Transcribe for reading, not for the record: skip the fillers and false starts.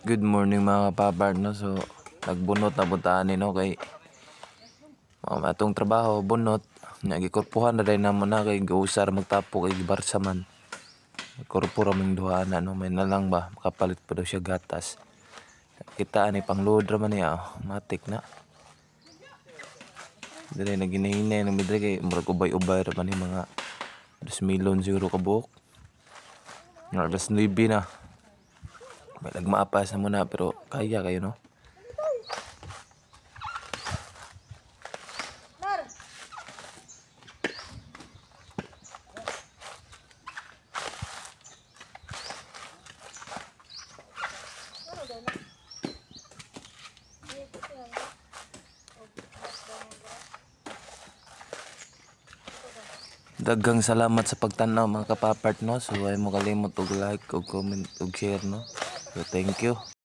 Good morning mga kapapart no. So nagbunot na butaan no kay atong trabaho bunot nya gikorpohan na dai namo na kay giusar magtapo kay gibarsa man. Korpora ming duha na no may nalang ba makapalit pa daw siya gatas. Kita ani pangload ra man niya matik na. Dili na ginahinay na midre kay murag ubay-ubay ra man ni mga 2,000,000 siguro ka buok. Nga alas 9 na. May nagmaapas na muna pero kaya kayo no. Daghang salamat sa pagtanaw mga kapapart no. So ay mo kalimot og like og comment og share no. So thank you.